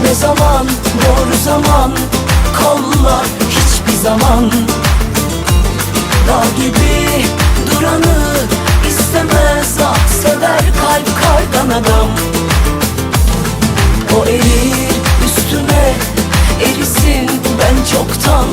Ne zaman doğru zaman kollar hiçbir zaman. Dağ gibi duranı istemez, ah sever kalp kardan adam. O erir üstüme erisin, ben çoktan